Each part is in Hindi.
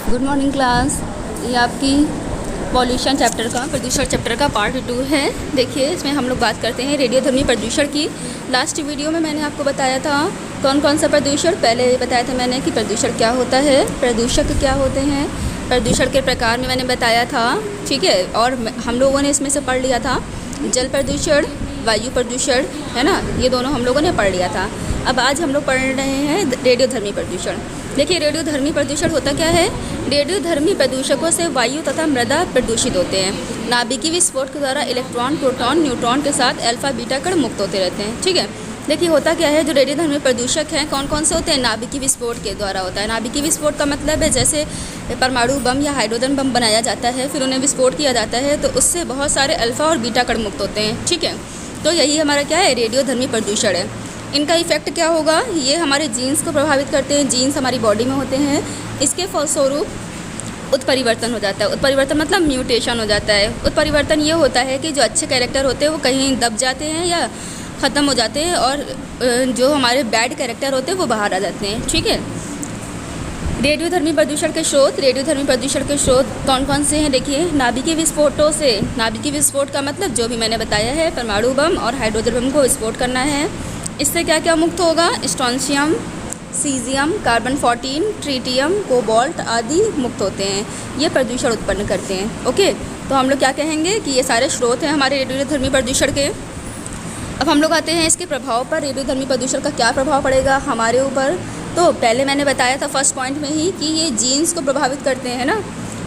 Good morning class. ये आपकी पॉल्यूशन चैप्टर का प्रदूषण चैप्टर का पार्ट 2 है। देखिए इसमें हम लोग बात करते हैं रेडियोधर्मी प्रदूषण की। लास्ट वीडियो में मैंने आपको बताया था कौन कौन सा प्रदूषण, पहले बताया था मैंने कि प्रदूषण क्या होता है, प्रदूषक क्या होते हैं, प्रदूषण के प्रकार में मैंने बताया था, ठीक है। और हम लोगों ने इसमें से पढ़ लिया था जल प्रदूषण, वायु प्रदूषण, है ना, ये दोनों हम लोगों ने पढ़ लिया था। अब आज हम लोग पढ़ रहे हैं रेडियोधर्मी प्रदूषण। देखिए रेडियोधर्मी प्रदूषण होता क्या है। रेडियोधर्मी प्रदूषकों से वायु तथा मृदा प्रदूषित होते हैं। नाभिकीय विस्फोट के द्वारा इलेक्ट्रॉन, प्रोटॉन, न्यूट्रॉन के साथ अल्फा बीटा कण मुक्त होते रहते हैं, ठीक है। देखिए होता क्या है, जो रेडियोधर्मी प्रदूषक हैं कौन कौन से होते हैं, नाभिकीय विस्फोट के द्वारा होता है। नाभिकीय विस्फोट का मतलब है जैसे परमाणु बम या हाइड्रोजन बम बनाया जाता है, फिर उन्हें विस्फोट किया जाता है तो उससे बहुत सारे अल्फा और बीटा कण मुक्त होते हैं, ठीक है। तो यही हमारा क्या है, रेडियोधर्मी प्रदूषण है। इनका इफेक्ट क्या होगा, ये हमारे जीन्स को प्रभावित करते हैं। जीन्स हमारी बॉडी में होते हैं, इसके फलस्वरूप उत्परिवर्तन हो जाता है। उत्परिवर्तन मतलब म्यूटेशन हो जाता है। उत्परिवर्तन ये होता है कि जो अच्छे कैरेक्टर होते हैं वो कहीं दब जाते हैं या ख़त्म हो जाते हैं, और जो हमारे बैड कैरेक्टर होते हैं वो बाहर आ जाते हैं, ठीक है। रेडियोधर्मी प्रदूषण के स्रोत, रेडियोधर्मी प्रदूषण के स्रोत कौन कौन से हैं, देखिए नाभिकीय विस्फोटों से। नाभिकीय विस्फोट का मतलब जो भी मैंने बताया है, परमाणु बम और हाइड्रोजन बम को विस्फोट करना है। इससे क्या क्या मुक्त होगा, strontium, caesium, carbon 14, tritium, cobalt आदि मुक्त होते हैं। ये प्रदूषण उत्पन्न करते हैं, ओके। तो हम लोग क्या कहेंगे कि ये सारे स्रोत हैं हमारे रेडियोधर्मी प्रदूषण के। अब हम लोग आते हैं इसके प्रभाव पर। रेडियोधर्मी प्रदूषण का क्या प्रभाव पड़ेगा हमारे ऊपर। तो पहले मैंने बताया था फर्स्ट पॉइंट में ही कि ये जीन्स को प्रभावित करते हैं ना।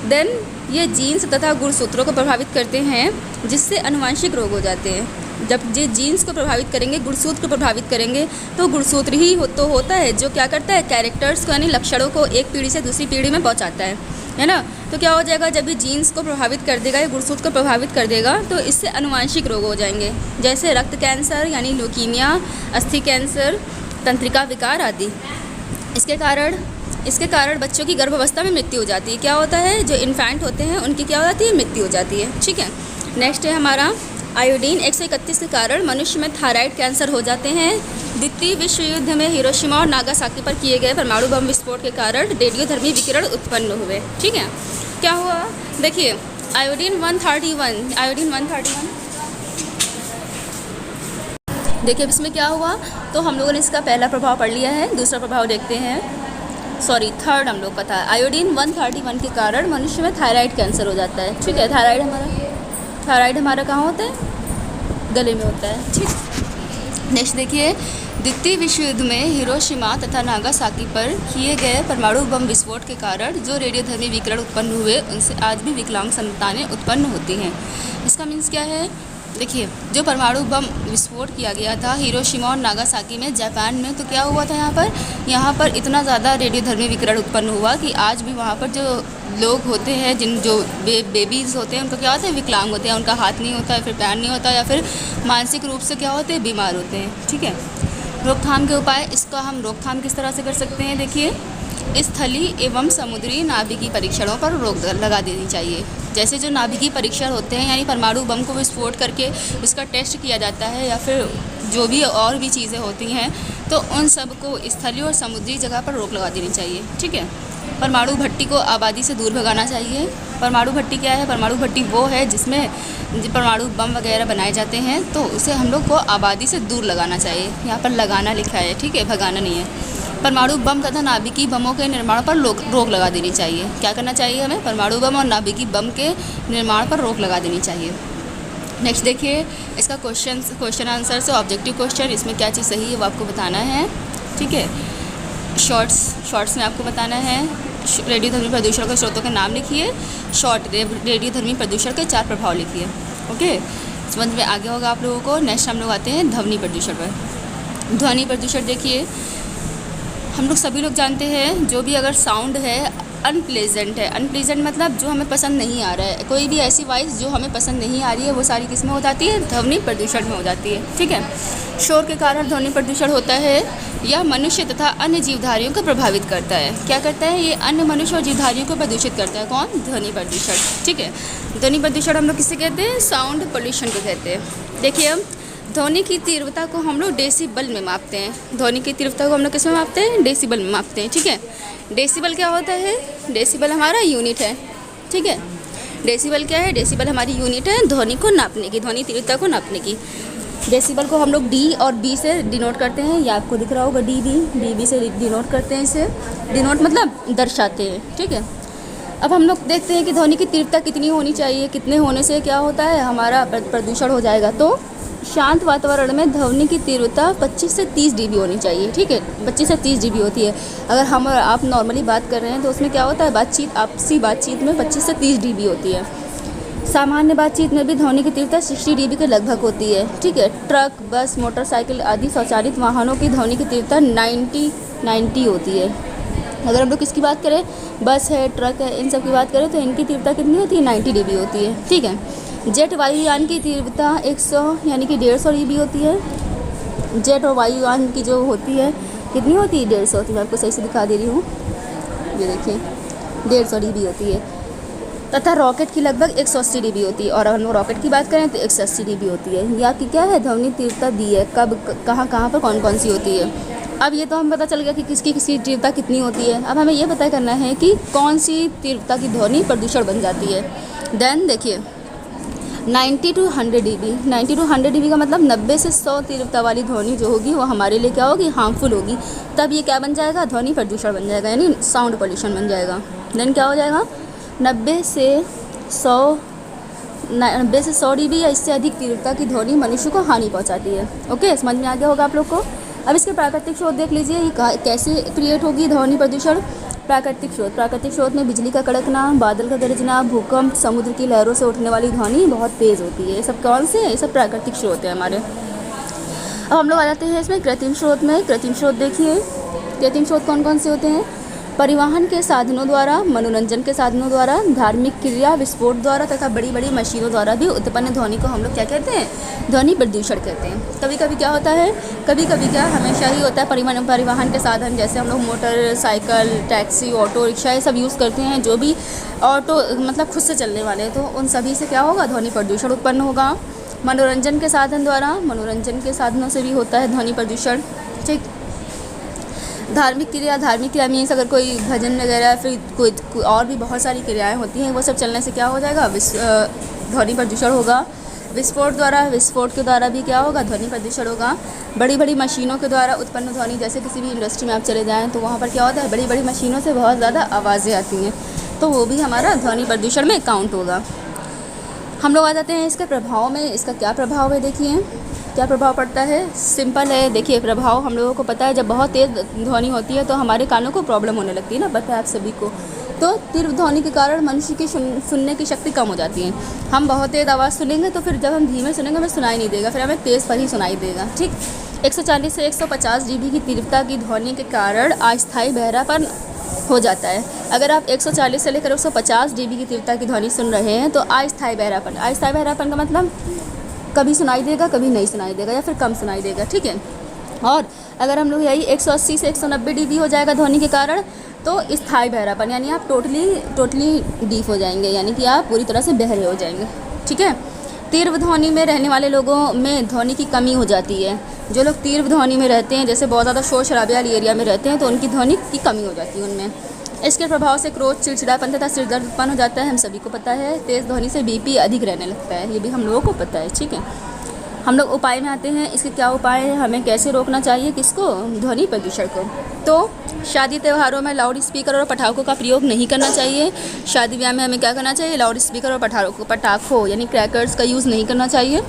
देन ये जीन्स तथा गुणसूत्रों को प्रभावित करते हैं, जिससे आनुवंशिक रोग हो जाते हैं। जब ये जीन्स को प्रभावित करेंगे, गुणसूत्र को प्रभावित करेंगे, तो गुणसूत्र ही तो होता है जो क्या करता है, कैरेक्टर्स को यानी लक्षणों को एक पीढ़ी से दूसरी पीढ़ी में पहुंचाता है ना। तो क्या हो जाएगा, जब ये जीन्स को प्रभावित कर देगा या गुणसूत्र को प्रभावित कर देगा तो इससे आनुवंशिक रोग हो जाएंगे, जैसे रक्त कैंसर यानी ल्यूकीमिया, अस्थि कैंसर, तंत्रिका विकार आदि। इसके कारण बच्चों की गर्भावस्था में मृत्यु हो जाती है। क्या होता है, जो इन्फेंट होते हैं उनकी क्या हो जाती है, मृत्यु हो जाती है, ठीक है। नेक्स्ट है हमारा आयोडीन 131 के कारण मनुष्य में थायराइड कैंसर हो जाते हैं। द्वितीय विश्व युद्ध में हिरोशिमा और नागासाकी पर किए गए परमाणु बम विस्फोट के कारण रेडियोधर्मी विकिरण उत्पन्न हुए, ठीक है। क्या हुआ, देखिए आयोडीन 131, देखिए अब इसमें क्या हुआ। तो हम लोगों ने इसका पहला प्रभाव पढ़ लिया है, दूसरा प्रभाव देखते हैं। थर्ड हम लोग का था। आयोडीन 131 के कारण मनुष्य में थायराइड कैंसर हो जाता है, ठीक है। थायराइड हमारा कहाँ होता है, गले में होता है, ठीक। नेक्स्ट देखिए, द्वितीय विश्व युद्ध में हिरोशिमा तथा नागासाकी पर किए गए परमाणु बम विस्फोट के कारण जो रेडियोधर्मी विकिरण उत्पन्न हुए उनसे आज भी विकलांग संतानें उत्पन्न होती हैं। इसका मीन्स क्या है, देखिए जो परमाणु बम विस्फोट किया गया था हिरोशिमा और नागासाकी में, जापान में, तो क्या हुआ था यहाँ पर इतना ज़्यादा रेडियोधर्मी विकिरण उत्पन्न हुआ कि आज भी वहाँ पर जो लोग होते हैं, जो बेबीज़ होते हैं, उनको क्या होता है, विकलांग होते हैं। उनका हाथ नहीं होता है, फिर पैर नहीं होता, या फिर मानसिक रूप से क्या होते हैं, बीमार होते हैं, ठीक है। रोकथाम के उपाय, इसका हम रोकथाम किस तरह से कर सकते हैं, देखिए स्थलीय एवं समुद्री नाभिकीय परीक्षणों पर रोक लगा देनी चाहिए। जैसे जो नाभिकीय परीक्षण होते हैं यानी परमाणु बम को विस्फोट करके उसका टेस्ट किया जाता है, या फिर जो भी और भी चीज़ें होती हैं, तो उन सब को स्थलीय और समुद्री जगह पर रोक लगा देनी चाहिए, ठीक है। परमाणु भट्टी को आबादी से दूर भगाना चाहिए। परमाणु भट्टी क्या है, परमाणु भट्टी वो है जिसमें परमाणु बम वगैरह बनाए जाते हैं, तो उसे हम लोग को आबादी से दूर लगाना चाहिए। यहाँ पर लगाना लिखा है, ठीक है, भगाना नहीं है। परमाणु बम तथा नाभिकीय बमों के निर्माण पर रोक लगा देनी चाहिए। क्या करना चाहिए हमें, परमाणु बम और नाभिकीय बम के निर्माण पर रोक लगा देनी चाहिए। नेक्स्ट देखिए इसका क्वेश्चन आंसर से ऑब्जेक्टिव क्वेश्चन, इसमें क्या चीज़ सही है वो आपको बताना है, ठीक है। शॉर्ट्स में आपको बताना है रेडियोधर्मी प्रदूषण के स्रोतों के नाम लिखिए। रेडियोधर्मी प्रदूषण के 4 प्रभाव लिखिए, ओके। समझ में आ गया होगा आप लोगों को। नेक्स्ट हम लोग आते हैं ध्वनि प्रदूषण पर। ध्वनि प्रदूषण देखिए, हम लोग सभी लोग जानते हैं जो भी अगर साउंड है अनप्लेजेंट है, अनप्लेजेंट मतलब जो हमें पसंद नहीं आ रहा है, कोई भी ऐसी वॉइस जो हमें पसंद नहीं आ रही है, वो सारी किस में हो जाती है, ध्वनि प्रदूषण में हो जाती है, ठीक है। शोर के कारण ध्वनि प्रदूषण होता है, यह मनुष्य तथा अन्य जीवधारियों को प्रभावित करता है। क्या करता है, ये अन्य मनुष्य और जीवधारियों को प्रदूषित करता है, कौन, ध्वनि प्रदूषण, ठीक है। ध्वनि प्रदूषण हम लोग किसे कहते हैं, साउंड पोल्यूशन को कहते हैं। देखिए अब ध्वनि की तीव्रता को हम लोग डेसिबल में मापते हैं। ध्वनि की तीव्रता को हम लोग किस में मापते हैं? डेसिबल में मापते हैं। ठीक है, डेसिबल क्या होता है? डेसिबल हमारा यूनिट है। ठीक है, डेसिबल क्या है? डेसिबल हमारी यूनिट है ध्वनि को नापने की, ध्वनि तीव्रता को नापने की। डेसिबल को हम लोग डी और बी से डिनोट करते हैं। ये आपको दिख रहा होगा, डी बी से डिनोट करते हैं। इसे डिनोट मतलब दर्शाते हैं। ठीक है, अब हम लोग देखते हैं कि ध्वनि की तीव्रता कितनी होनी चाहिए, कितने होने से क्या होता है, हमारा प्रदूषण हो जाएगा। तो शांत वातावरण में ध्वनि की तीव्रता 25 से 30 dB होनी चाहिए। ठीक है, 25 से 30 dB होती है। अगर हम और आप नॉर्मली बात कर रहे हैं तो उसमें क्या होता है, आपसी बातचीत में 25 से 30 dB होती है। सामान्य बातचीत में भी ध्वनि की तीव्रता 60 dB के लगभग होती है। ठीक है, ट्रक, बस, मोटरसाइकिल आदि स्वचालित वाहनों की ध्वनि की तीव्रता 90 होती है। अगर हम लोग किसकी बात करें, बस है, ट्रक है, इन सब की बात करें तो इनकी तीव्रता कितनी होती है? 90 dB होती है। ठीक है, जेट वायुयान की तीव्रता 100 यानी कि 150 dB होती है। जेट और वायुयान की जो होती है कितनी होती है? 150 होती है। मैं आपको सही से दिखा दे रही हूँ, ये देखिए 150 dB होती है। तथा रॉकेट की लगभग 180 dB होती है। और अगर हम लोग रॉकेट की बात करें तो 180 dB होती है। ये आपकी क्या है? ध्वनि तीव्रता दी है, कब कहाँ पर कौन सी होती है। अब ये तो हमें पता चल गया कि किसकी तीव्रता कितनी होती है। अब हमें ये पता करना है कि कौन सी तीव्रता की ध्वनि प्रदूषण बन जाती है। देन देखिए 90 to 100 dB, 90 to 100 dB का मतलब 90 से 100 तीव्रता वाली ध्वनि जो होगी वो हमारे लिए क्या होगी? हार्मफुल होगी। तब ये क्या बन जाएगा? ध्वनि प्रदूषण बन जाएगा, यानी साउंड पॉल्यूशन बन जाएगा। देन क्या हो जाएगा? 90 से 100 dB या इससे अधिक तीव्रता की ध्वनि मनुष्य को हानि पहुंचाती है। ओके, समझ में आ गया होगा आप लोग को। अब इसके प्राकृतिक स्रोत देख लीजिए, ये कैसे क्रिएट होगी ध्वनि प्रदूषण। प्राकृतिक स्रोत में बिजली का कड़कना, बादल का गरजना, भूकंप, समुद्र की लहरों से उठने वाली ध्वनि बहुत तेज़ होती है। ये सब कौन से हैं? ये सब प्राकृतिक स्रोत हैं हमारे। अब हम लोग आ जाते हैं इसमें कृत्रिम स्रोत में। कृत्रिम स्रोत देखिए, कृत्रिम स्रोत कौन से होते हैं? परिवहन के साधनों द्वारा, मनोरंजन के साधनों द्वारा, धार्मिक क्रिया, विस्फोट द्वारा तथा बड़ी बड़ी मशीनों द्वारा भी उत्पन्न ध्वनि को हम लोग क्या कहते हैं? ध्वनि प्रदूषण कहते हैं। कभी कभी क्या होता है, कभी कभी क्या हमेशा ही होता है, परिवहन के साधन जैसे हम लोग मोटरसाइकिल, टैक्सी, ऑटो रिक्शा ये सब यूज़ करते हैं, जो भी ऑटो मतलब खुद से चलने वाले हैं, तो उन सभी से क्या होगा? ध्वनि प्रदूषण उत्पन्न होगा। मनोरंजन के साधन द्वारा, मनोरंजन के साधनों से भी होता है ध्वनि प्रदूषण। ठीक, धार्मिक क्रिया मीन्स अगर कोई भजन वगैरह, फिर कोई और भी बहुत सारी क्रियाएं होती हैं, वो सब चलने से क्या हो जाएगा? ध्वनि प्रदूषण होगा। विस्फोट के द्वारा भी क्या होगा? ध्वनि प्रदूषण होगा। बड़ी बड़ी मशीनों के द्वारा उत्पन्न ध्वनि, जैसे किसी भी इंडस्ट्री में आप चले जाएँ तो वहाँ पर क्या होता है? बड़ी बड़ी मशीनों से बहुत ज़्यादा आवाज़ें आती हैं, तो वो भी हमारा ध्वनि प्रदूषण में काउंट होगा। हम लोग आ जाते हैं इसके प्रभाव में। इसका क्या प्रभाव है, देखिए क्या प्रभाव पड़ता है। सिंपल है, देखिए प्रभाव हम लोगों को पता है, जब बहुत तेज़ ध्वनि होती है तो हमारे कानों को प्रॉब्लम होने लगती है ना, पता है आप सभी को। तो तीव्र ध्वनि के कारण मनुष्य की सुनने की शक्ति कम हो जाती है। हम बहुत तेज़ आवाज़ सुनेंगे तो फिर जब हम धीमे सुनेंगे हमें सुनाई नहीं देगा, फिर हमें तेज़ पर ही सुनाई देगा। ठीक, 140 से 150 dB की तीव्रता की ध्वनि के कारण अस्थायी बहरापन हो जाता है। अगर आप 140 से लेकर 150 dB की तीव्रता की ध्वनि सुन रहे हैं तो अस्थायी बहरापन का मतलब कभी सुनाई देगा, कभी नहीं सुनाई देगा, या फिर कम सुनाई देगा। ठीक है, और अगर हम लोग यही 180 से 190 dB हो जाएगा ध्वनि के कारण, तो स्थायी बहरापन, यानी आप टोटली डीफ हो जाएंगे, यानी कि आप पूरी तरह से बहरे हो जाएंगे। ठीक है, तीव्र ध्वनि में रहने वाले लोगों में ध्वनि की कमी हो जाती है। जो लोग तीव्र ध्वनि में रहते हैं, जैसे बहुत ज़्यादा शोर शराबे वाली एरिया में रहते हैं, तो उनकी ध्वनि की कमी हो जाती है उनमें। इसके प्रभाव से क्रोध, चिड़चिड़ापन तथा सिर दर्द उत्पन्न हो जाता है, हम सभी को पता है। तेज़ ध्वनि से बीपी अधिक रहने लगता है, ये भी हम लोगों को पता है। ठीक है, हम लोग उपाय में आते हैं। इसके क्या उपाय हैं, हमें कैसे रोकना चाहिए किसको? ध्वनि प्रदूषण को। तो शादी त्योहारों में लाउड स्पीकर और पटाखों का प्रयोग नहीं करना चाहिए। शादी ब्याह में हमें क्या करना चाहिए? लाउड स्पीकर और पटाखों यानी क्रैकर्स का यूज़ नहीं करना चाहिए।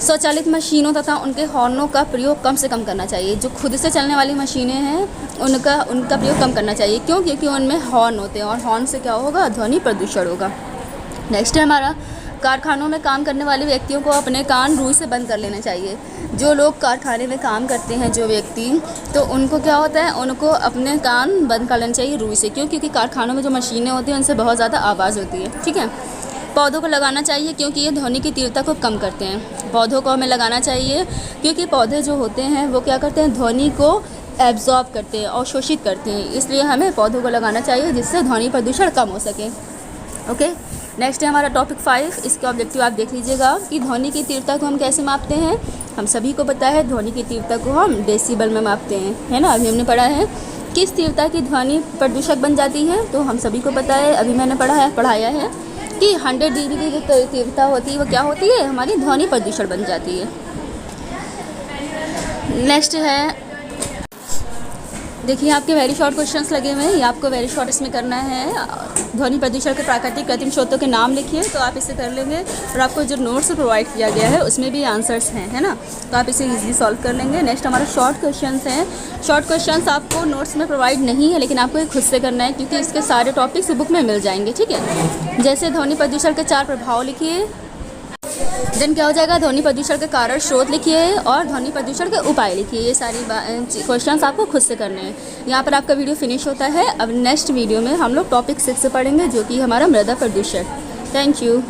स्वचालित मशीनों तथा उनके हॉर्नों का प्रयोग कम से कम करना चाहिए। जो खुद से चलने वाली मशीनें हैं उनका प्रयोग कम करना चाहिए। क्यों? क्योंकि उनमें हॉर्न होते हैं और हॉर्न से क्या होगा? ध्वनि प्रदूषण होगा। नेक्स्ट है हमारा, कारखानों में काम करने वाले व्यक्तियों को अपने कान रुई से बंद कर लेना चाहिए। जो लोग कारखाने में काम करते हैं, जो व्यक्ति, तो उनको क्या होता है? उनको अपने कान बंद कर लेना चाहिए रुई से। क्यों? क्योंकि कारखानों में जो मशीनें होती हैं उनसे बहुत ज़्यादा आवाज़ होती है। ठीक है, पौधों को लगाना चाहिए क्योंकि ये ध्वनि की तीव्रता को कम करते हैं। पौधों को हमें लगाना चाहिए क्योंकि पौधे जो होते हैं वो क्या करते हैं? ध्वनि को एब्जॉर्ब करते हैं और शोषित करते हैं, इसलिए हमें पौधों को लगाना चाहिए जिससे ध्वनि प्रदूषण कम हो सके। ओके, नेक्स्ट है हमारा टॉपिक 5। इसके ऑब्जेक्टिव आप देख लीजिएगा कि ध्वनि की तीव्रता को हम कैसे मापते हैं। हम सभी को पता है ध्वनि की तीव्रता को हम डेसिबल में मापते हैं, है ना। अभी हमने पढ़ा है किस तीव्रता की ध्वनि प्रदूषक बन जाती है, तो हम सभी को पता है, अभी मैंने पढ़ाया है कि 100 dB की जो तीव्रता होती है वो क्या होती है, हमारी ध्वनि प्रदूषण बन जाती है। नेक्स्ट है, देखिए आपके वेरी शॉर्ट क्वेश्चंस लगे हुए हैं, ये आपको वेरी शॉर्ट इसमें करना है। ध्वनि प्रदूषण के प्राकृतिक कृत्रिम स्रोतों के नाम लिखिए, तो आप इसे कर लेंगे। और आपको जो नोट्स प्रोवाइड किया गया है उसमें भी आंसर्स हैं, है ना, तो आप इसे इजीली सॉल्व कर लेंगे। नेक्स्ट हमारा शॉर्ट क्वेश्चंस हैं। शॉर्ट क्वेश्चंस आपको नोट्स में प्रोवाइड नहीं है, लेकिन आपको खुद से करना है क्योंकि इसके सारे टॉपिक्स बुक में मिल जाएंगे, ठीक है। जैसे ध्वनि प्रदूषण के 4 प्रभाव लिखिए, देन क्या हो जाएगा, ध्वनि प्रदूषण के कारण स्रोत लिखिए और ध्वनि प्रदूषण के उपाय लिखिए। ये सारी क्वेश्चंस आपको खुद से करने हैं। यहाँ पर आपका वीडियो फिनिश होता है। अब नेक्स्ट वीडियो में हम लोग टॉपिक 6 से पढ़ेंगे, जो कि हमारा मृदा प्रदूषण। Thank you.